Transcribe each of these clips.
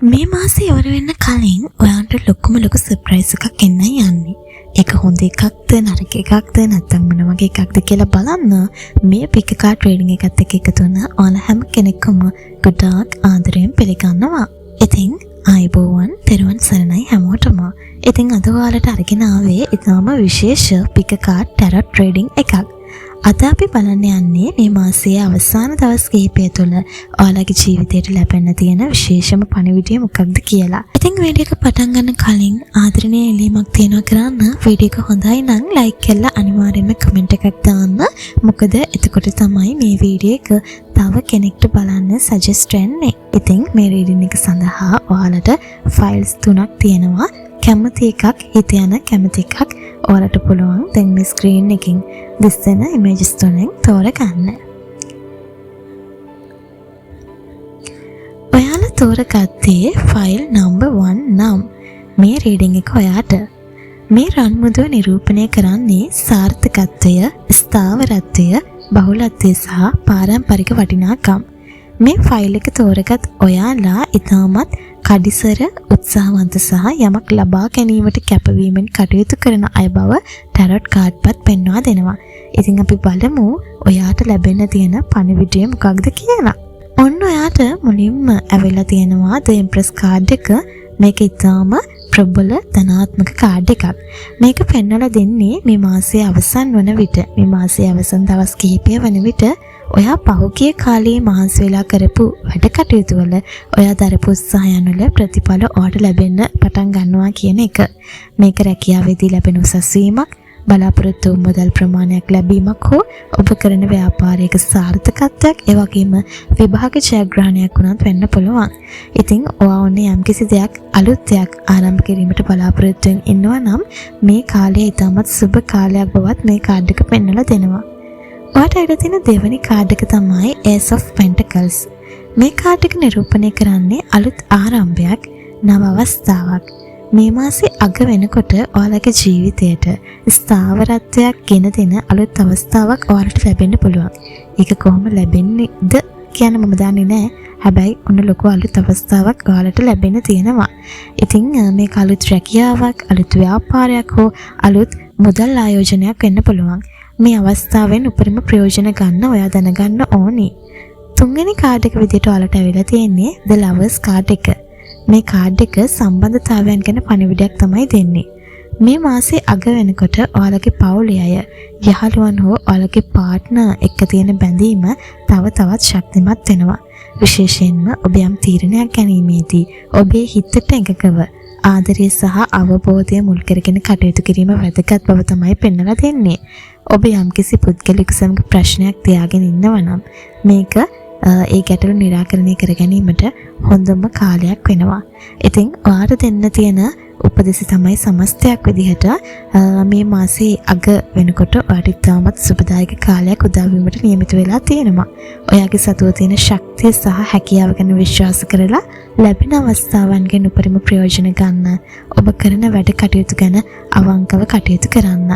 මේ මාසේ ඉවර වෙන්න කලින් ඔයාලට ලොකු සර්ප්‍රයිස් එකක් එන්නයි යන්නේ. ඒක හොඳ එකක්ද නරක එකක්ද නැත්නම් මොන වගේ එකක්ද කියලා බලන්න මේ පික් කාඩ් ට්‍රේඩින් එකත් එක්ක එකතු වෙන ඔයාලා හැම කෙනෙක්ම ගොඩාක් ආදරයෙන් පිළිගන්නවා. ඉතින් ආයුබෝවන් තෙරුවන් සරණයි හැමෝටම. ඉතින් අද ඔයාලට අරගෙන ආවේ ඉතාම විශේෂ පික් කාඩ් ටැරොට් ට්‍රේඩින් එකක්. අද අපි බලන්න යන්නේ මේ මාසයේ අවසාන දවස් කිහිපය තුළ ඔයාලගේ ජීවිතයට ලැබෙන්න තියෙන විශේෂම පණිවිඩය මොකක්ද කියලා. ඉතින් වීඩියෝ එක පටන් ගන්න කලින් ආදරණීය ඉල්ලීමක් තියෙනවා කරන්න වීඩියෝ එක හොඳයි නම් ලයික් කරලා අනිවාර්යයෙන්ම කමෙන්ට් එකක් දාන්න. මොකද එතකොට තමයි මේ වීඩියෝ එක තව කෙනෙක්ට බලන්න සජෙස්ට් වෙන්නේ. ඉතින් මේ රීඩින් එක සඳහා ඔයාලට ෆයිල්ස් 3ක් තියෙනවා. කැමති එකක් හිත යන කැමති එකක් ඔයාලට පුළුවන් දැන් මේ ස්ක්‍රීන් එකකින් දිස්සෙන ඉමේජස් තුනෙන් තෝරගන්න. ඔයාලා තෝරගත්තේ ෆයිල් නම්බර් 1 නම් මේ රීඩින් එක ඔයාට මේ රන්මුදුව නිරූපණය කරන්නේ සාර්ථකත්වය, ස්ථාවරත්වය, බහුලත්වය සහ පාරම්පරික වටිනාකම්. මේ ෆයිල් එක තෝරගත් ඔයාලා ඉතාමත් කඩිසර උත්සාහවන්ත සහ යමක් ලබා ගැනීමට කැපවීමෙන් කටයුතු කරන අය බව ටැරොට් කාඩ්පත් පෙන්වා දෙනවා. ඉතින් අපි බලමු ඔයාට ලැබෙන්න තියෙන පණිවිඩය මොකක්ද කියලා. ඔන්න ඔයාට මුලින්ම ඇවිල්ලා තියෙනවා The Empress කාඩ් එක. මේක ඉතාම ප්‍රබල ධනාත්මක කාඩ් එකක්. මේක පෙන්වලා දෙන්නේ මේ මාසයේ අවසන් වන විට, මේ මාසයේ අවසන් දවස් කිහිපය වන විට ඔයා පහුගිය කාලේ මහන්සි වෙලා කරපු වැඩ කටයුතු වල ඔයා දරපු උත්සාහයන් වල ප්‍රතිඵල ඔයාට ලැබෙන්න පටන් ගන්නවා කියන එක. මේක රැකියාවේදී ලැබෙන උසස් වීමක්, බලාපොරොත්තු වූ මුදල් ප්‍රමාණයක් ලැබීමක් හෝ ඔබ කරන ව්‍යාපාරයක සාර්ථකත්වයක්, ඒ වගේම විභාග ජයග්‍රහණයක් වුණත් වෙන්න පුළුවන්. ඉතින් ඔයා ඔන්නේ යම්කිසි දෙයක් අලුත් දෙයක් ආරම්භ කිරීමට බලාපොරොත්තු වෙමින් ඉන්නවා නම් මේ කාලය ඉතාමත් සුබ කාලයක් බවත් මේ කාඩ් එක පෙන්වලා දෙනවා. ඔයාට ඇවිල්ලා තියෙන දෙවෙනි කාඩ් එක තමයි Ace of Pentacles. මේ කාඩ් එක නිරූපණය කරන්නේ අලුත් ආරම්භයක්, නව අවස්ථාවක්. මේ මාසේ අග වෙනකොට ඔයාලගේ ජීවිතයට ස්ථාවරත්වයක් ගෙන දෙන අලුත් අවස්ථාවක් ඔයාලට ලැබෙන්න පුළුවන්. ඒක කොහොම ලැබෙන්නේද කියන මම දන්නේ නැහැ. හැබැයි ඔන්න ලොකු අලුත් අවස්ථාවක් ඔයාලට ලැබෙන්න තියෙනවා. ඉතින් මේක අලුත් රැකියාවක්, අලුත් ව්‍යාපාරයක් හෝ අලුත් මුදල් ආයෝජනයක් වෙන්න පුළුවන්. මේ අවස්ථාවෙන් උපරිම ප්‍රයෝජන ගන්න ඔයා දැනගන්න ඕනි. තුන්වෙනි කාඩ් එක විදිහට ඔයාලට ඇවිල්ලා තියෙන්නේ The Lovers කාඩ් එක. මේ කාඩ් එක සම්බන්ධතාවයන් ගැන පණිවිඩයක් තමයි දෙන්නේ. මේ මාසේ අග වෙනකොට ඔයාලගේ පවුලේ අය, යහළුවන් හෝ ඔයාලගේ පාර්ට්නර් එක්ක තියෙන බැඳීම තව තවත් ශක්තිමත් වෙනවා. විශේෂයෙන්ම ඔබ යම් තීරණයක් ගැනීමේදී ඔබේ හිතට එකඟව ආදරය සහ අවබෝධය මුල් කරගෙන කටයුතු කිරීම වැදගත් බව තමයි පෙන්වලා දෙන්නේ. ඔබ යම්කිසි පුද්ගලික සමග ප්‍රශ්නයක් තියාගෙන ඉන්නවා නම් මේක ඒ ගැටලු निराකරණය කර ගැනීමට හොඳම කාලයක් වෙනවා. ඉතින් ඔයාට දෙන්න තියෙන උපදෙස් තමයි සමස්තයක් විදිහට මේ මාසේ අග වෙනකොට ඔයාට ඉතාමත් සුබදායක කාලයක් උදා වීමට නියමිත වෙලා තියෙනවා. ඔයාගේ සතුව තියෙන ශක්තිය සහ හැකියාව ගැන විශ්වාස කරලා ලැබෙන අවස්ථාවන්ගෙන් උපරිම ප්‍රයෝජන ගන්න. ඔබ කරන වැඩ කටයුතු ගැන අවංකව කටයුතු කරන්න.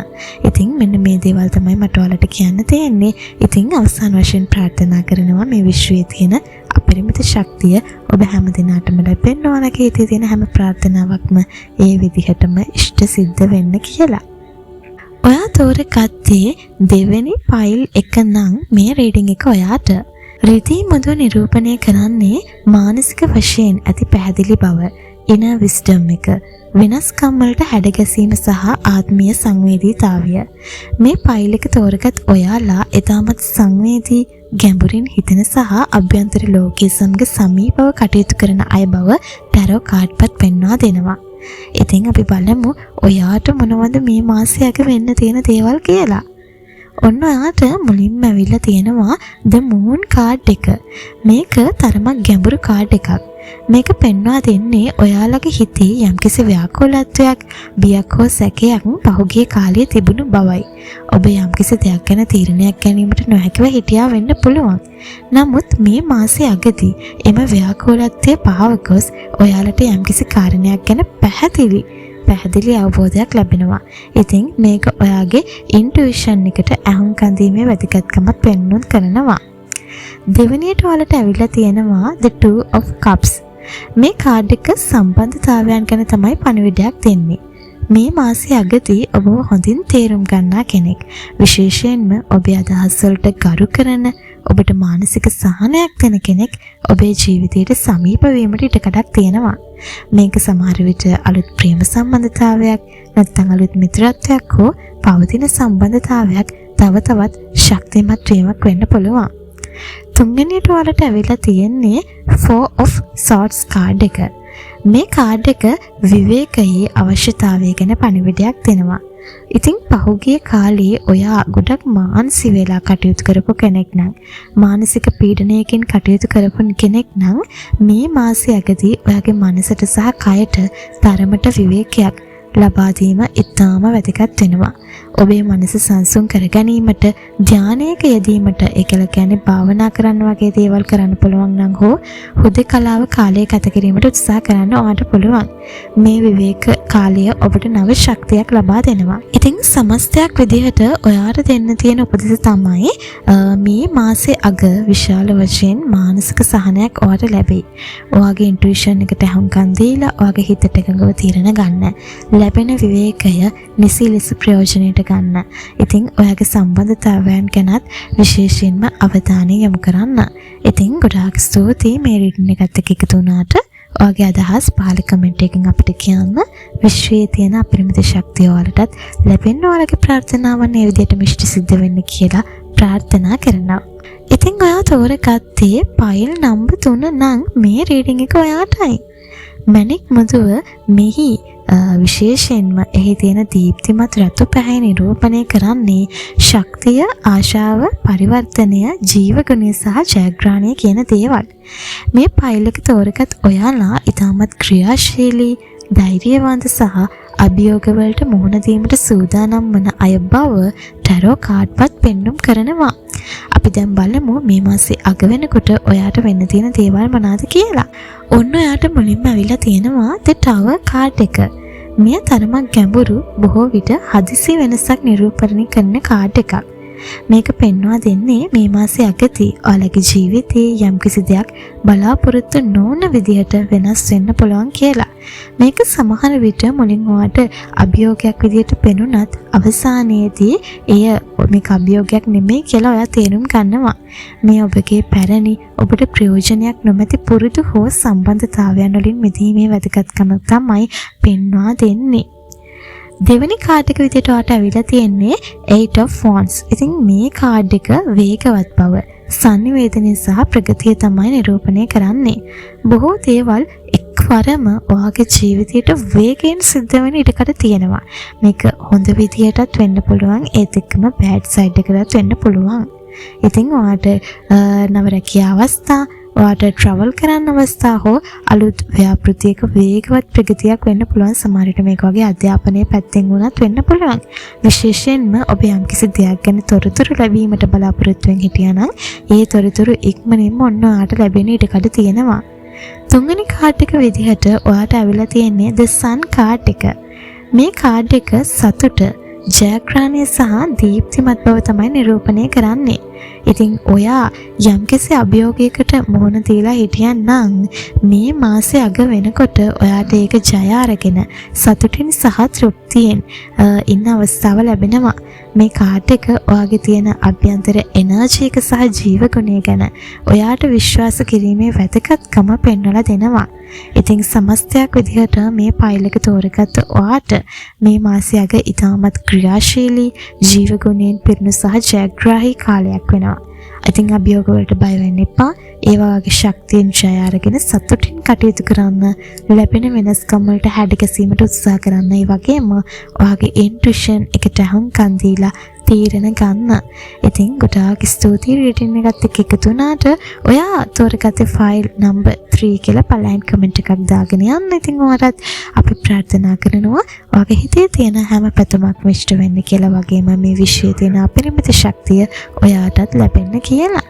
ඉතින් මෙන්න මේ දේවල් තමයි මට ඔයාලට කියන්න තියෙන්නේ. ඉතින් අවසාන වශයෙන් ප්‍රාර්ථනා කරනවා මේ විශ්වයේ තියෙන අපරිමිත ශක්තිය ඔබ හැම දිනකටම ලැබෙන්න ඕනගේ හිතේ තියෙන හැම ප්‍රාර්ථනාවක්ම ඒ විදිහටම ඉෂ්ට සිද්ධ වෙන්න කියලා. ඔයා තෝරගත්තේ දෙවෙනි ෆයිල් එක නම් මේ රීඩින් එක ඔයාට. රිදී මුදුව නිරූපණය කරන්නේ මානසික වශයෙන් ඇති පැහැදිලි බව, inner wisdom එක, වෙනස්කම් වලට හැඩගැසීම සහ ආත්මීය සංවේදීතාවය. මේ ෆයිල් එක තෝරගත් ඔයාලා ඊටමත් සංවේදී, ගැඹුරින් හිතන සහ අභ්‍යන්තර ලෝකයේ සමග සමීපව කටයුතු කරන අය බව ටැරෝ කාඩ්පත් පෙන්වා දෙනවා. ඉතින් අපි බලමු ඔයාට මොනවද මේ මාසයේ අග වෙන්න තියෙන දේවල් කියලා. ඔන්න ඔයාට මුලින්ම ඇවිල්ලා තියෙනවා The Moon කාඩ් එක. මේක තරමක් ගැඹුරු කාඩ් එකක්. මේක පෙන්වා දෙන්නේ ඔයාලගේ හිතේ යම්කිසි ව්‍යාකූලත්වයක්, බියක් හෝ සැකයක් පහුගිය කාලයේ තිබුණු බවයි. ඔබ යම්කිසි දෙයක් ගැන තීරණයක් ගැනීමට නොහැකිව හිටියා වෙන්න පුළුවන්. නමුත් මේ මාසයේ අගදී එම ව්‍යාකූලත්වය පහව ගොස් ඔයාලට යම්කිසි කාරණයක් ගැන පැහැදිලි අවබෝධයක් ලැබෙනවා. ඉතින් මේක ඔයාගේ ඉන්ටුයිෂන් එකට ඇහුම්කන් දීමේ වැදගත්කමත් පෙන්වන්න කරනවා. දෙවෙනියට ඔයාලට ඇවිල්ලා තියෙනවා The Two of Cups. මේ කාඩ් එක සම්බන්ධතාවයන් ගැන තමයි පණිවිඩයක් දෙන්නේ. මේ මාසයේ අගදී ඔබ හොඳින් තේරුම් ගන්නා කෙනෙක්. විශේෂයෙන්ම ඔබේ අදහස් වලට ගරු කරන, ඔබට මානසික සහනයක් දෙන කෙනෙක් ඔබේ ජීවිතයට සමීප වීමට ඉඩකඩක් තියෙනවා. මේක සමහර විට අලුත් ප්‍රේම සම්බන්ධතාවයක්, නැත්නම් අලුත් මිත්‍රත්වයක් හෝ පවතින සම්බන්ධතාවයක් තව තවත් ශක්තිමත් වීමක් වෙන්න පුළුවන්. තුන්වෙනියට වලට ඇවිල්ලා තියෙන්නේ 4 of Swords කාඩ් එක. මේ කාඩ් එක විවේකයේ අවශ්‍යතාවය ගැන පණිවිඩයක් දෙනවා. ඉතින් පහුගිය කාලේ ඔයා ගොඩක් මානසික වෙලා කටයුතු කරපු කෙනෙක් නම්, මානසික පීඩනයකින් කටයුතු කරපු කෙනෙක් නම් මේ මාසයේ අගදී ඔයාගේ මනසට සහ කයට තරමට විවේකයක් ලබා දීම ඉතාම වැදගත් වෙනවා. ඔබේ මනස සංසුන් කර ගැනීමට, ධානයක යෙදීමට, ඒකල කියන්නේ භාවනා කරන්න වගේ දේවල් කරන්න පුළුවන් නම් හෝ හුදෙකලාව කාලය ගත කිරීමට උත්සාහ කරන්න ඔයාට පුළුවන්. මේ විවේක කාලය ඔබට නව ශක්තියක් ලබා දෙනවා. ඉතින් සමස්තයක් විදිහට ඔයාට දෙන්න තියෙන උපදෙස් තමයි මේ මාසේ අග විශාල වශයෙන් මානසික සහනයක් ඔයාට ලැබෙයි. ඔයාගේ ඉන්ටුයිෂන් එකට හුම්කම් දීලා ඔයාගේ හිතට එකඟව තීරණ ගන්න. ලැබෙන විවේකය නිසි ලෙස ප්‍රයෝජනයට ගන්න. ඉතින් ඔයාගේ සම්බන්ධතාවයන් ගැනත් විශේෂයෙන්ම අවධානය යොමු කරන්න. ඉතින් ගොඩාක් ස්තුතියි මේ රීඩින් එකත් එක්ක එකතු වුණාට. ඔයාගේ අදහස් පහළ කමෙන්ට් එකකින් අපිට කියන්න. විශ්වයේ තියෙන අපරිමිත ශක්තිය ඔයාලටත් ලැබෙන්න ඔයාලගේ ප්‍රාර්ථනාවන් මේ විදිහට මිෂ්ටි සිද්ධ වෙන්න කියලා ප්‍රාර්ථනා කරනවා. ඉතින් ඔයා තෝරගත්තේ පයිල් නම්බර් 3 නම් මේ රීඩින් එක ඔයාටයි. මැණික් මුදුව මෙහි විශේෂයෙන්ම එහි තියෙන දීප්තිමත් රතු පැහැ නිරූපණය කරන්නේ ශක්තිය, ආශාව, පරිවර්තනය, ජීවගුණය සහ ජයග්‍රහණය කියන දේවල්. මේ පයිල් එක තෝරගත් ඔයාලා ඉතාමත් ක්‍රියාශීලී, ධෛර්යවන්ත සහ අභියෝග වලට මුහුණ දීමට සූදානම් වන අය බව ටැරෝ කාඩ්පත් පෙන්눔 කරනවා. අපි දැන් බලමු මේ මාසේ අග වෙනකොට ඔයාට වෙන්න තියෙන දේවල් මොනවාද කියලා. ඔන්න ඔයාට මුලින්ම අවිලා තියෙනවා The Tower කාඩ් එක. මේ තරමක් ගැඹුරු, බොහෝ විට හදිසි වෙනසක් නිරූපණය කරන කාඩ් එකක්. මේක පෙන්වා දෙන්නේ මේ මාසේ අගදී ඔයාලගේ ජීවිතයේ යම්කිසි දෙයක් බලාපොරොත්තු නොවන විදිහට වෙනස් වෙන්න පුළුවන් කියලා. මේක සමහර විට මුලින් ඔයාට අභියෝගයක් විදිහට පෙනුනත් අවසානයේදී එය මේක අභියෝගයක් නෙමෙයි කියලා ඔයා තේරුම් ගන්නවා. මේ ඔබගේ පැරණි, ඔබට ප්‍රයෝජනයක් නොමැති පුරුදු හෝ සම්බන්ධතාවයන් වලින් මිදීමේ වැදගත්කම තමයි පෙන්වා දෙන්නේ. දෙවැනි කාඩ් එක විදිහට ඔයාට අවිලා තියෙන්නේ 8 of Wands. ඉතින් මේ කාඩ් එක වේගවත් බව, සංනිවේදනය සහ ප්‍රගතිය තමයි නිරූපණය කරන්නේ. බොහෝ දේවල් එක්වරම ඔයාගේ ජීවිතයට වේගයෙන් සිද්ධ වෙන ඉඩකඩ තියෙනවා. මේක හොඳ විදිහටත් වෙන්න පුළුවන්, ඒත් එක්කම බෑඩ් සයිඩ් එකකටත් වෙන්න පුළුවන්. ඉතින් ඔයාට නව රැකියා අවස්ථා, ඔයාට ට්‍රැවල් කරන්න අවස්ථා හෝ අලුත් ව්‍යාපෘතියක වේගවත් ප්‍රගතියක් වෙන්න පුළුවන්. සමහර විට මේක වගේ අධ්‍යාපනයේ පැත්තෙන් වුණත් වෙන්න පුළුවන්. විශේෂයෙන්ම ඔබ යම්කිසි දෙයක් ගැන තොරතුරු ලැබීමට බලාපොරොත්තු වෙමින් හිටියා නම් ඒ තොරතුරු ඉක්මනින්ම ඔන්න ඔයාට ලැබෙන ඉඩකඩ තියෙනවා. තුන්වෙනි කාඩ් එක විදිහට ඔයාට අවිලා තියෙන්නේ The Sun කාඩ් එක. මේ කාඩ් එක සතුට, ජයග්‍රහණය සහ දීප්තිමත් බව තමයි නිරූපණය කරන්නේ. ඉතින් ඔයා යම්කිසි අභියෝගයකට මුහුණ දීලා හිටියන් නම් මේ මාසේ අග වෙනකොට ඔයාට ඒක ජය අරගෙන සතුටින් සහ තෘප්තියෙන් ඉන්න අවස්ථාව ලැබෙනවා. මේ කාඩ් එක ඔයාගේ තියෙන අභ්‍යන්තර එනර්ජි එක සහ ජීවගුණය ගැන ඔයාට විශ්වාස කිරීමේ වැදගත්කම පෙන්වලා දෙනවා. ඉතින් සමස්තයක් විදිහට මේ පයිල් එක තෝරගත්ත ඔයාට මේ මාසය අග ඉතාමත් ක්‍රියාශීලී, ජීවගුණයෙන් පිරුණු සහ ජයග්‍රාහී කාලයක් වෙනවා. ඉතින් අභියෝග වලට බය වෙන්න එපා. ඒ වගේ ශක්තියෙන් ජය අරගෙන සතුටින් කටයුතු කරන්න, ලැබෙන වෙනස්කම් වලට හැඩ ගැසීමට උත්සාහ කරන්න. ඒ වගේම ඔයාගේ ඉන්ටුයිෂන් එකට හුම්කම් දීලා තීරණ ගන්න. ඉතින් ගොඩාක් ස්තුතියි රීඩින් එකත් එක්ක එකතු වුණාට. ඔයා තෝරගත්තේ ෆයිල් නම්බර් 3 කියලා පළවෙනි කමෙන්ට් එකක් දාගෙන යන්න. ඉතින් ඔයාලට අපි ප්‍රාර්ථනා කරනවා ඔයාගේ හිතේ තියෙන හැම පැතුමක්ම ඉෂ්ට වෙන්න කියලා, වගේම මේ විශ්වයේ තියෙන අපරිමිත ශක්තිය ඔයාටත් ලැබෙන්න කියලා.